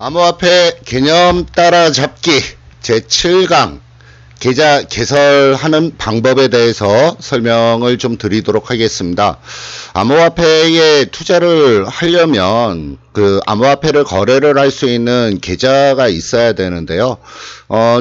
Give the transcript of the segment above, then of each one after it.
암호화폐 개념 따라잡기 제7강 계좌 개설하는 방법에 대해서 설명을 좀 드리도록 하겠습니다. 암호화폐에 투자를 하려면 그 암호화폐를 거래를 할 수 있는 계좌가 있어야 되는데요.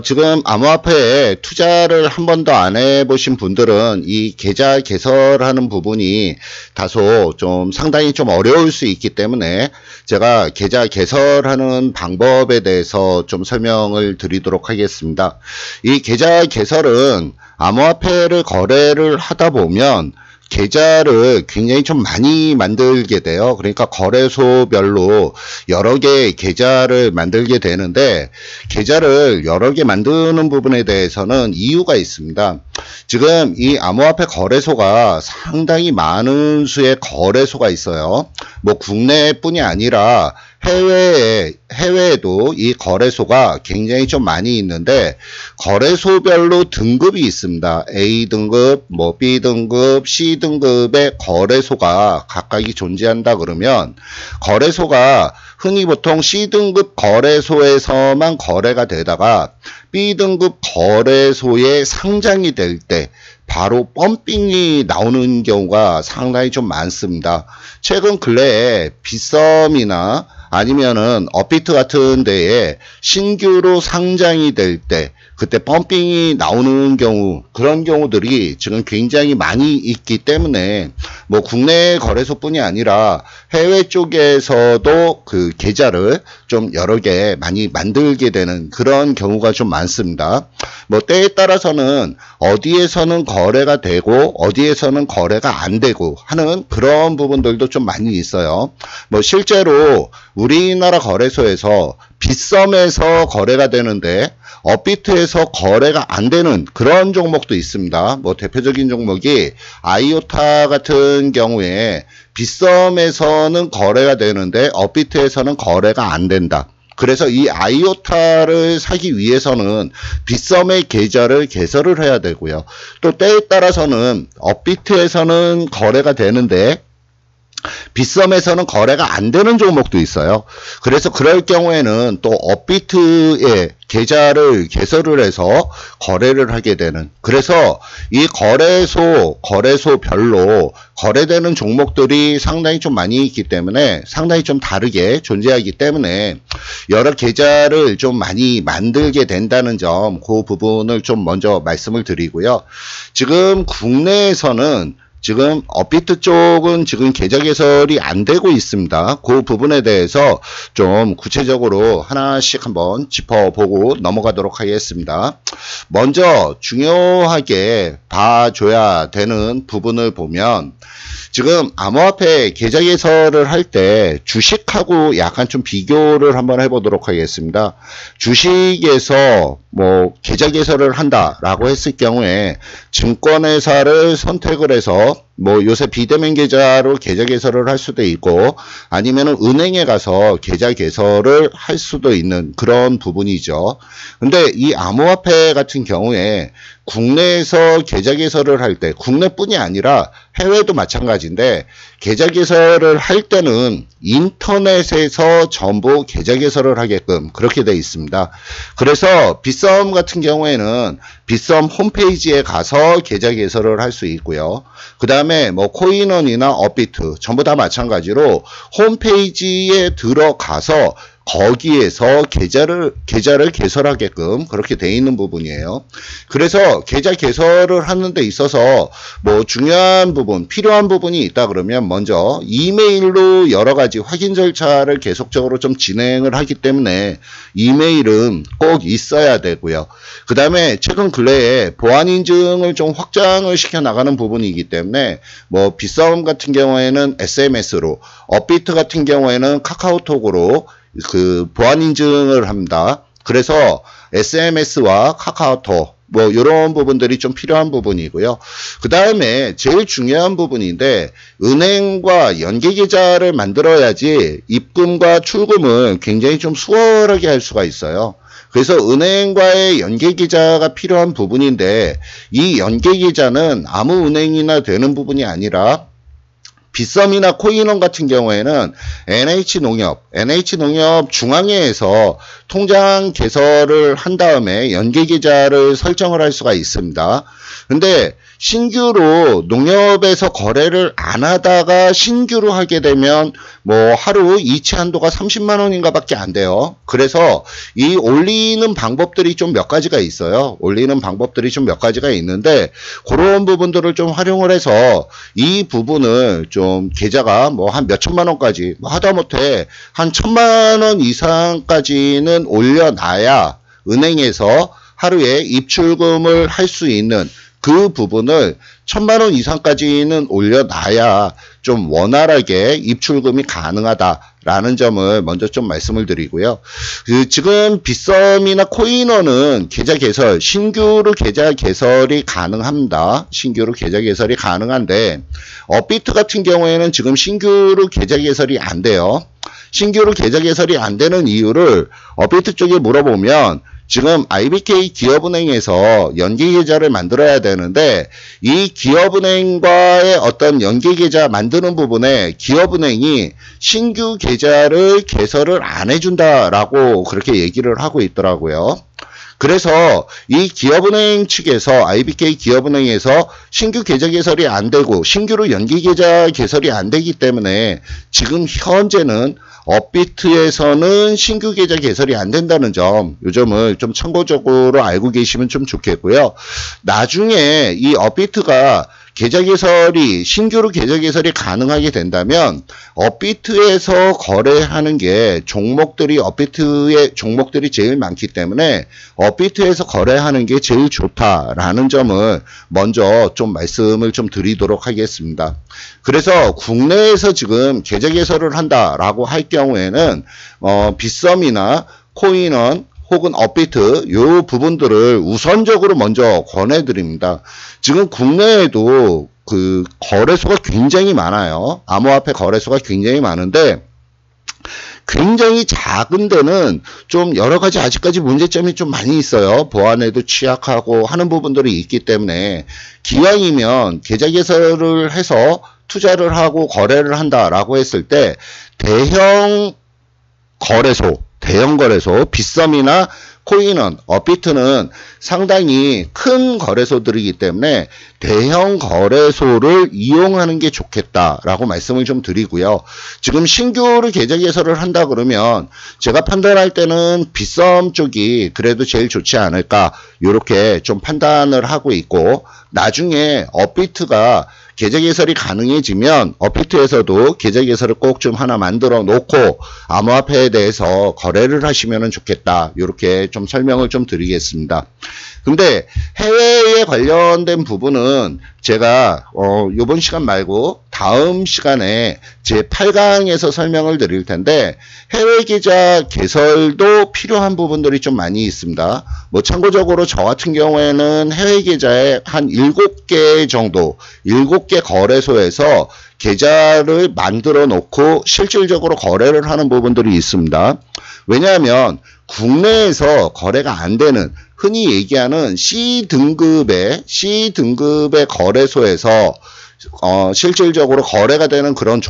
지금 암호화폐에 투자를 한 번도 안 해보신 분들은 이 계좌 개설하는 부분이 다소 좀 상당히 좀 어려울 수 있기 때문에 제가 계좌 개설하는 방법에 대해서 좀 설명을 드리도록 하겠습니다. 이 계좌 개설은 암호화폐를 거래를 하다 보면 계좌를 굉장히 좀 많이 만들게 돼요. 그러니까 거래소별로 여러 개의 계좌를 만들게 되는데, 계좌를 여러 개 만드는 부분에 대해서는 이유가 있습니다. 지금 이 암호화폐 거래소가 상당히 많은 수의 거래소가 있어요. 뭐 국내뿐이 아니라 해외에도 이 거래소가 굉장히 좀 많이 있는데, 거래소별로 등급이 있습니다. A등급, 뭐 B등급, C등급의 거래소가 각각이 존재한다 그러면, 거래소가 흔히 보통 C등급 거래소에서만 거래가 되다가 B등급 거래소에 상장이 될 때 바로 펌핑이 나오는 경우가 상당히 좀 많습니다. 최근 근래에 빗썸이나 아니면은 업비트 같은 데에 신규로 상장이 될 때 그때 펌핑이 나오는 경우, 그런 경우들이 지금 굉장히 많이 있기 때문에 뭐 국내 거래소뿐이 아니라 해외 쪽에서도 그 계좌를 좀 여러 개 많이 만들게 되는 그런 경우가 좀 많습니다. 뭐 때에 따라서는 어디에서는 거래가 되고 어디에서는 거래가 안 되고 하는 그런 부분들도 좀 많이 있어요. 뭐 실제로 우리나라 거래소에서 빗썸에서 거래가 되는데 업비트에서 거래가 안 되는 그런 종목도 있습니다. 뭐 대표적인 종목이 아이오타 같은 경우에 빗썸에서는 거래가 되는데 업비트에서는 거래가 안 된다. 그래서 이 아이오타를 사기 위해서는 빗썸의 계좌를 개설을 해야 되고요. 또 때에 따라서는 업비트에서는 거래가 되는데 빗썸에서는 거래가 안 되는 종목도 있어요. 그래서 그럴 경우에는 또 업비트에 계좌를 개설을 해서 거래를 하게 되는, 그래서 이 거래소별로 거래되는 종목들이 상당히 좀 많이 있기 때문에 상당히 좀 다르게 존재하기 때문에 여러 계좌를 좀 많이 만들게 된다는 점, 그 부분을 좀 먼저 말씀을 드리고요. 지금 국내에서는 지금 업비트 쪽은 지금 계좌 개설이 안 되고 있습니다. 그 부분에 대해서 좀 구체적으로 하나씩 한번 짚어보고 넘어가도록 하겠습니다. 먼저 중요하게 봐줘야 되는 부분을 보면, 지금 암호화폐 계좌 개설을 할 때 주식하고 약간 좀 비교를 한번 해보도록 하겠습니다. 주식에서 뭐 계좌 개설을 한다라고 했을 경우에 증권회사를 선택을 해서 뭐 요새 비대면 계좌로 계좌 개설을 할 수도 있고 아니면은 은행에 가서 계좌 개설을 할 수도 있는 그런 부분이죠. 근데 이 암호화폐 같은 경우에 국내에서 계좌 개설을 할 때, 국내뿐이 아니라 해외도 마찬가지인데, 계좌 개설을 할 때는 인터넷에서 전부 계좌 개설을 하게끔 그렇게 되어 있습니다. 그래서 빗썸 같은 경우에는 빗썸 홈페이지에 가서 계좌 개설을 할 수 있고요. 그 다음에 뭐 코인원이나 업비트 전부 다 마찬가지로 홈페이지에 들어가서 거기에서 계좌를 개설하게끔 그렇게 돼 있는 부분이에요. 그래서 계좌 개설을 하는 데 있어서 뭐 중요한 부분, 필요한 부분이 있다 그러면 먼저 이메일로 여러 가지 확인 절차를 계속적으로 좀 진행을 하기 때문에 이메일은 꼭 있어야 되고요. 그 다음에 최근 근래에 보안 인증을 좀 확장을 시켜 나가는 부분이기 때문에 뭐 빗썸 같은 경우에는 SMS로, 업비트 같은 경우에는 카카오톡으로 그 보안 인증을 합니다. 그래서 SMS와 카카오톡 뭐 이런 부분들이 좀 필요한 부분이고요. 그 다음에 제일 중요한 부분인데, 은행과 연계 계좌를 만들어야지 입금과 출금을 굉장히 좀 수월하게 할 수가 있어요. 그래서 은행과의 연계 계좌가 필요한 부분인데, 이 연계 계좌는 아무 은행이나 되는 부분이 아니라 빗썸이나 코인원 같은 경우에는 NH농협 중앙회에서 통장 개설을 한 다음에 연계계좌를 설정을 할 수가 있습니다. 근데 신규로 농협에서 거래를 안 하다가 신규로 하게 되면 뭐 하루 이체 한도가 30만 원인가 밖에 안 돼요. 그래서 이 올리는 방법들이 좀 몇 가지가 있어요. 올리는 방법들이 좀 몇 가지가 있는데 그런 부분들을 좀 활용을 해서 이 부분을 좀 계좌가 뭐 한 몇천만 원까지 뭐 하다못해 한 1,000만 원 이상까지는 올려놔야 은행에서 하루에 입출금을 할 수 있는 그 부분을 1,000만 원 이상까지는 올려놔야 좀 원활하게 입출금이 가능하다라는 점을 먼저 좀 말씀을 드리고요. 지금 빗썸이나 코인원은 계좌 개설, 신규로 계좌 개설이 가능합니다. 신규로 계좌 개설이 가능한데 업비트 같은 경우에는 지금 신규로 계좌 개설이 안 돼요. 신규로 계좌 개설이 안 되는 이유를 업비트 쪽에 물어보면 지금 IBK 기업은행에서 연계계좌를 만들어야 되는데 이 기업은행과의 어떤 연계계좌 만드는 부분에 기업은행이 신규 계좌를 개설을 안 해준다라고 그렇게 얘기를 하고 있더라고요. 그래서 이 기업은행 측에서 IBK 기업은행에서 신규 계좌 개설이 안 되고 신규로 연계계좌 개설이 안 되기 때문에 지금 현재는 업비트에서는 신규 계좌 개설이 안 된다는 점, 이 점을 좀 참고적으로 알고 계시면 좀 좋겠고요. 나중에 이 업비트가 계좌 개설이 신규로 계좌 개설이 가능하게 된다면 업비트에서 거래하는 게 종목들이 업비트의 종목들이 제일 많기 때문에 업비트에서 거래하는 게 제일 좋다라는 점을 먼저 좀 말씀을 좀 드리도록 하겠습니다. 그래서 국내에서 지금 계좌 개설을 한다라고 할 경우에는 빗썸이나 코인원 혹은 업비트 요 부분들을 우선적으로 먼저 권해드립니다. 지금 국내에도 그 거래소가 굉장히 많아요. 암호화폐 거래소가 굉장히 많은데 굉장히 작은 데는 좀 여러 가지 아직까지 문제점이 좀 많이 있어요. 보안에도 취약하고 하는 부분들이 있기 때문에 기왕이면 계좌 개설을 해서 투자를 하고 거래를 한다라고 했을 때 대형 거래소, 빗썸이나 코인원, 업비트는 상당히 큰 거래소들이기 때문에 대형 거래소를 이용하는 게 좋겠다라고 말씀을 좀 드리고요. 지금 신규로 계좌 개설을 한다 그러면 제가 판단할 때는 빗썸 쪽이 그래도 제일 좋지 않을까 이렇게 좀 판단을 하고 있고 나중에 업비트가 계좌 개설이 가능해지면 업비트에서도 계좌 개설을 꼭 좀 하나 만들어 놓고 암호화폐에 대해서 거래를 하시면 좋겠다. 이렇게 좀 설명을 좀 드리겠습니다. 근데 해외에 관련된 부분은 제가 이번 시간 말고 다음 시간에 제 8강에서 설명을 드릴 텐데 해외 계좌 개설도 필요한 부분들이 좀 많이 있습니다. 뭐 참고적으로 저 같은 경우에는 해외 계좌에 한 7개 정도 7개 거래소에서 계좌를 만들어 놓고 실질적으로 거래를 하는 부분들이 있습니다. 왜냐하면 국내에서 거래가 안 되는 흔히 얘기하는 C등급의 거래소에서 실질적으로 거래가 되는 그런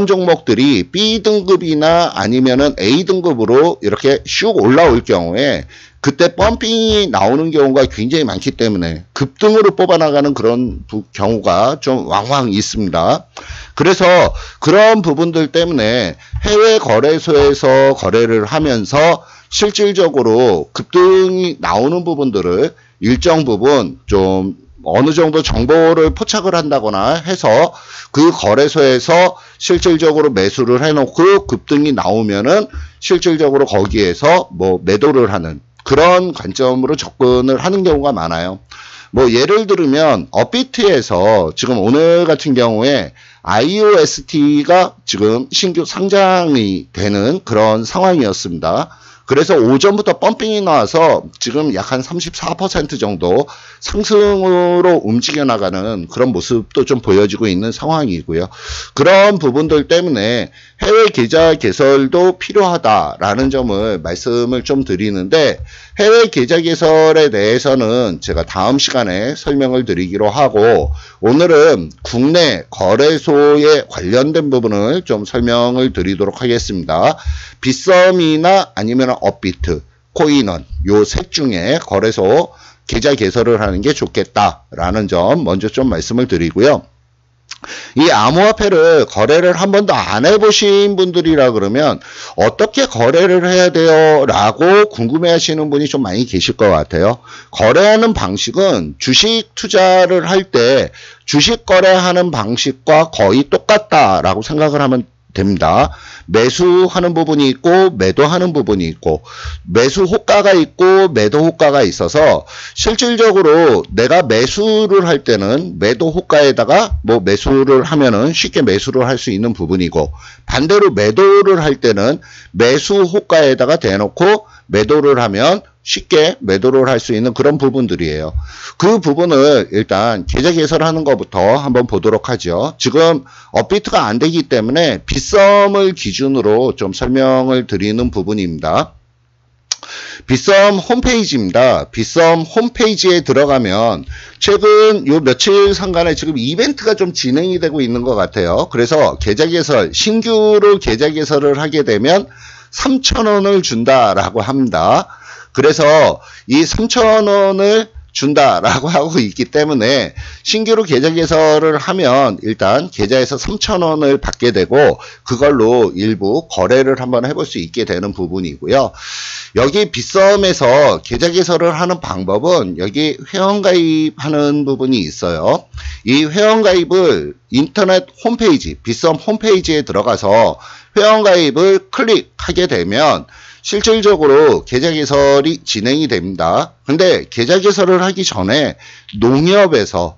종목들이 B등급이나 아니면은 A등급으로 이렇게 슉 올라올 경우에 그때 펌핑이 나오는 경우가 굉장히 많기 때문에 급등으로 뽑아나가는 그런 경우가 좀 왕왕 있습니다. 그래서 그런 부분들 때문에 해외 거래소에서 거래를 하면서 실질적으로 급등이 나오는 부분들을 일정 부분 좀 어느 정도 정보를 포착을 한다거나 해서 그 거래소에서 실질적으로 매수를 해놓고 급등이 나오면은 실질적으로 거기에서 뭐 매도를 하는 그런 관점으로 접근을 하는 경우가 많아요. 뭐 예를 들면 업비트에서 지금 오늘 같은 경우에 IOST가 지금 신규 상장이 되는 그런 상황이었습니다. 그래서 오전부터 펌핑이 나와서 지금 약 한 34% 정도 상승으로 움직여 나가는 그런 모습도 좀 보여지고 있는 상황이고요. 그런 부분들 때문에 해외 계좌 개설도 필요하다라는 점을 말씀을 좀 드리는데 해외 계좌 개설에 대해서는 제가 다음 시간에 설명을 드리기로 하고, 오늘은 국내 거래소에 관련된 부분을 좀 설명을 드리도록 하겠습니다. 빗썸이나 아니면 업비트, 코인원 요 셋 중에 거래소 계좌 개설을 하는 게 좋겠다라는 점 먼저 좀 말씀을 드리고요. 이 암호화폐를 거래를 한 번도 안 해보신 분들이라 그러면 어떻게 거래를 해야 돼요? 라고 궁금해 하시는 분이 좀 많이 계실 것 같아요. 거래하는 방식은 주식 투자를 할 때 주식 거래하는 방식과 거의 똑같다라고 생각을 하면 됩니다. 매수하는 부분이 있고 매도하는 부분이 있고 매수 호가가 있고 매도 호가가 있어서 실질적으로 내가 매수를 할 때는 매도 호가에다가 뭐 매수를 하면은 쉽게 매수를 할 수 있는 부분이고, 반대로 매도를 할 때는 매수 호가에다가 대놓고 매도를 하면 쉽게 매도를 할 수 있는 그런 부분들이에요. 그 부분을 일단 계좌 개설하는 것부터 한번 보도록 하죠. 지금 업비트가 안 되기 때문에 빗썸을 기준으로 좀 설명을 드리는 부분입니다. 빗썸 홈페이지입니다. 빗썸 홈페이지에 들어가면 최근 요 며칠 상간에 지금 이벤트가 좀 진행이 되고 있는 것 같아요. 그래서 계좌 개설, 신규로 계좌 개설을 하게 되면 3,000원을 준다라고 합니다. 그래서 이 3,000원을 준다라고 하고 있기 때문에 신규로 계좌 개설을 하면 일단 계좌에서 3,000원을 받게 되고 그걸로 일부 거래를 한번 해볼 수 있게 되는 부분이고요. 여기 빗썸에서 계좌 개설을 하는 방법은 여기 회원가입하는 부분이 있어요. 이 회원가입을 인터넷 홈페이지, 빗썸 홈페이지에 들어가서 회원가입을 클릭하게 되면 실질적으로 계좌 개설이 진행이 됩니다. 근데 계좌 개설을 하기 전에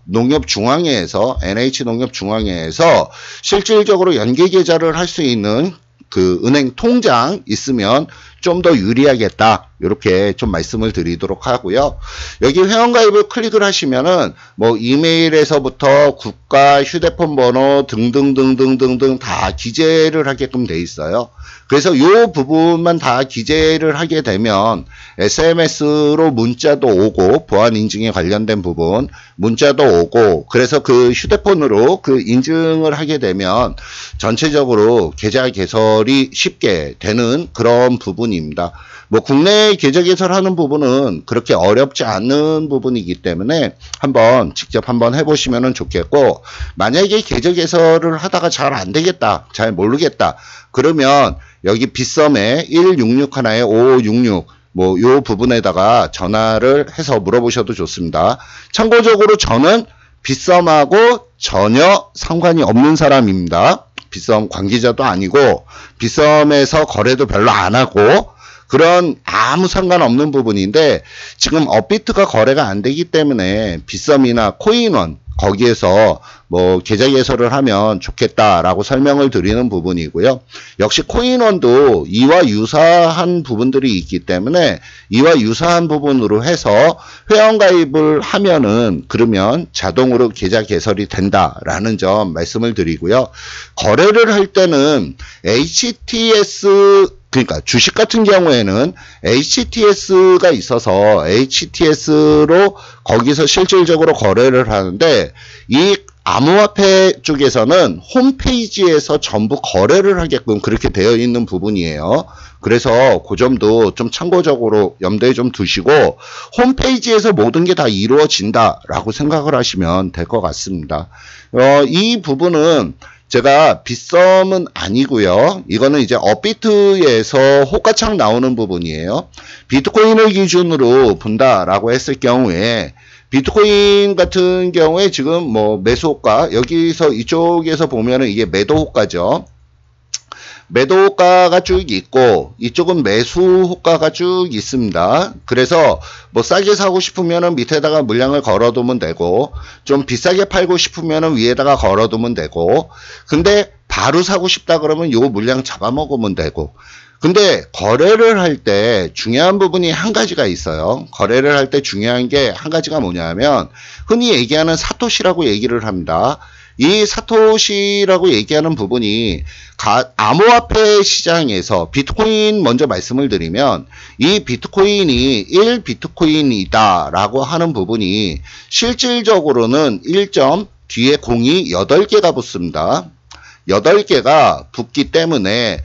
농협중앙회에서 NH농협중앙회에서 실질적으로 연계 계좌를 할 수 있는 그 은행 통장 있으면 좀 더 유리하겠다, 이렇게 좀 말씀을 드리도록 하고요. 여기 회원가입을 클릭을 하시면은 뭐 이메일에서부터 국가, 휴대폰 번호 등등등등등등 다 기재를 하게끔 돼 있어요. 그래서 이 부분만 다 기재를 하게 되면 SMS로 문자도 오고, 보안 인증에 관련된 부분 문자도 오고, 그래서 그 휴대폰으로 그 인증을 하게 되면 전체적으로 계좌 개설이 쉽게 되는 그런 부분입니다. 뭐 국내 계좌 개설하는 부분은 그렇게 어렵지 않은 부분이기 때문에 한번 직접 한번 해보시면 좋겠고, 만약에 계좌 개설을 하다가 잘 안 되겠다, 잘 모르겠다 그러면 여기 빗썸에 1661에 5566 뭐 요 부분에다가 전화를 해서 물어보셔도 좋습니다. 참고적으로 저는 빗썸하고 전혀 상관이 없는 사람입니다. 빗썸 관계자도 아니고 빗썸에서 거래도 별로 안 하고 그런 아무 상관없는 부분인데, 지금 업비트가 거래가 안 되기 때문에 빗썸이나 코인원 거기에서 뭐 계좌 개설을 하면 좋겠다라고 설명을 드리는 부분이고요. 역시 코인원도 이와 유사한 부분들이 있기 때문에 이와 유사한 부분으로 해서 회원가입을 하면은 그러면 자동으로 계좌 개설이 된다라는 점 말씀을 드리고요. 거래를 할 때는 HTS, 그러니까 주식 같은 경우에는 HTS가 있어서 HTS로 거기서 실질적으로 거래를 하는데, 이 암호화폐 쪽에서는 홈페이지에서 전부 거래를 하게끔 그렇게 되어 있는 부분이에요. 그래서 그 점도 좀 참고적으로 염두에 좀 두시고 홈페이지에서 모든 게 다 이루어진다라고 생각을 하시면 될 것 같습니다. 이 부분은 제가 빗썸은 아니고요. 이거는 이제 업비트에서 호가창 나오는 부분이에요. 비트코인을 기준으로 본다라고 했을 경우에 비트코인 같은 경우에 지금 뭐 매수 호가, 여기서 이쪽에서 보면은 이게 매도 호가죠. 매도 호가가 쭉 있고 이쪽은 매수 호가가 쭉 있습니다. 그래서 뭐 싸게 사고 싶으면은 밑에다가 물량을 걸어두면 되고, 좀 비싸게 팔고 싶으면은 위에다가 걸어두면 되고, 근데 바로 사고 싶다 그러면 요 물량 잡아먹으면 되고. 근데 거래를 할 때 중요한 부분이 한 가지가 있어요. 거래를 할 때 중요한 게 한 가지가 뭐냐면 흔히 얘기하는 사토시라고 얘기를 합니다. 이 사토시라고 얘기하는 부분이 암호화폐 시장에서 비트코인 먼저 말씀을 드리면 이 비트코인이 1비트코인이다 라고 하는 부분이 실질적으로는 1점 뒤에 공이 8개가 붙습니다. 8개가 붙기 때문에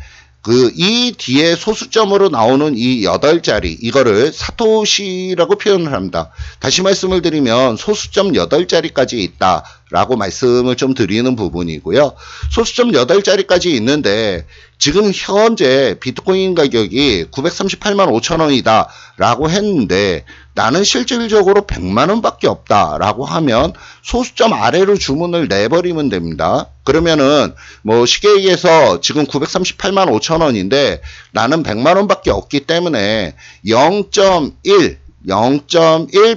이 뒤에 소수점으로 나오는 이 8자리 이거를 사토시라고 표현을 합니다. 다시 말씀을 드리면 소수점 8자리까지 있다 라고 말씀을 좀 드리는 부분이고요. 소수점 8자리까지 있는데 지금 현재 비트코인 가격이 938만 5천 원이다 라고 했는데 나는 실질적으로 100만 원밖에 없다 라고 하면 소수점 아래로 주문을 내버리면 됩니다. 그러면은 뭐 쉽게 얘기해서 지금 938만 5천 원인데 나는 100만 원밖에 없기 때문에 0.1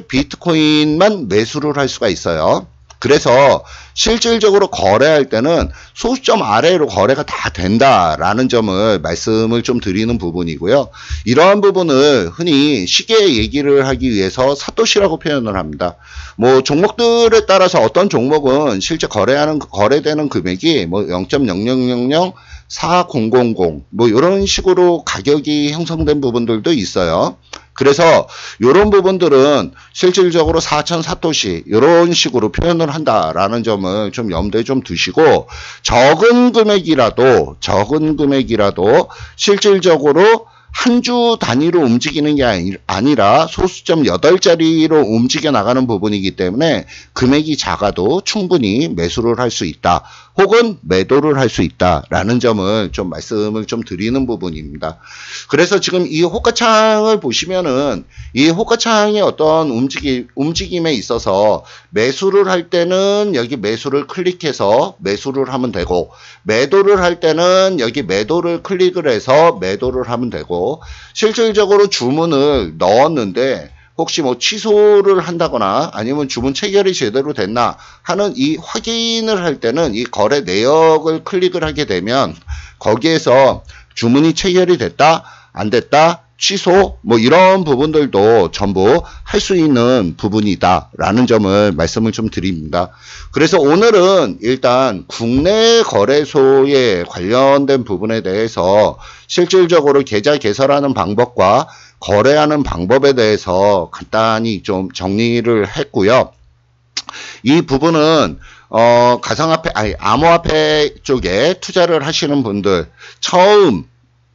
비트코인만 매수를 할 수가 있어요. 그래서 실질적으로 거래할 때는 소수점 아래로 거래가 다 된다라는 점을 말씀을 좀 드리는 부분이고요. 이러한 부분을 흔히 쉽게 얘기를 하기 위해서 사토시라고 표현을 합니다. 뭐 종목들에 따라서 어떤 종목은 실제 거래되는 금액이 뭐 0.0000400 뭐 이런 식으로 가격이 형성된 부분들도 있어요. 그래서 이런 부분들은 실질적으로 4천 사토시 이런 식으로 표현을 한다라는 점을 좀 염두에 좀 두시고 적은 금액이라도 실질적으로 한 주 단위로 움직이는 게 아니라 소수점 8자리로 움직여 나가는 부분이기 때문에 금액이 작아도 충분히 매수를 할 수 있다. 혹은 매도를 할 수 있다라는 점을 좀 말씀을 좀 드리는 부분입니다. 그래서 지금 이 호가창을 보시면은 이 호가창의 어떤 움직임에 있어서 매수를 할 때는 여기 매수를 클릭해서 매수를 하면 되고 매도를 할 때는 여기 매도를 클릭을 해서 매도를 하면 되고 실질적으로 주문을 넣었는데 혹시 뭐 취소를 한다거나 아니면 주문 체결이 제대로 됐나 하는 이 확인을 할 때는 이 거래 내역을 클릭을 하게 되면 거기에서 주문이 체결이 됐다 안 됐다 취소 뭐 이런 부분들도 전부 할 수 있는 부분이다 라는 점을 말씀을 좀 드립니다. 그래서 오늘은 일단 국내 거래소에 관련된 부분에 대해서 실질적으로 계좌 개설하는 방법과 거래하는 방법에 대해서 간단히 좀 정리를 했고요. 이 부분은 암호화폐 쪽에 투자를 하시는 분들 처음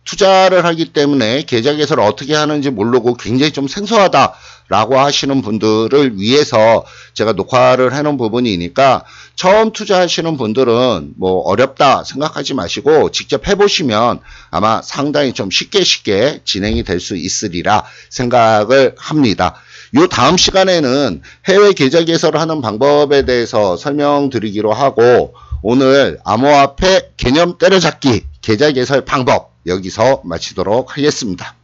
투자를 하기 때문에 계좌 개설을 어떻게 하는지 모르고 굉장히 좀 생소하다라고 하시는 분들을 위해서 제가 녹화를 해놓은 부분이니까 처음 투자하시는 분들은 뭐 어렵다 생각하지 마시고 직접 해보시면 아마 상당히 좀 쉽게 진행이 될 수 있으리라 생각을 합니다. 요 다음 시간에는 해외 계좌 개설을 하는 방법에 대해서 설명드리기로 하고 오늘 암호화폐 개념 때려잡기 계좌 개설 방법 여기서 마치도록 하겠습니다.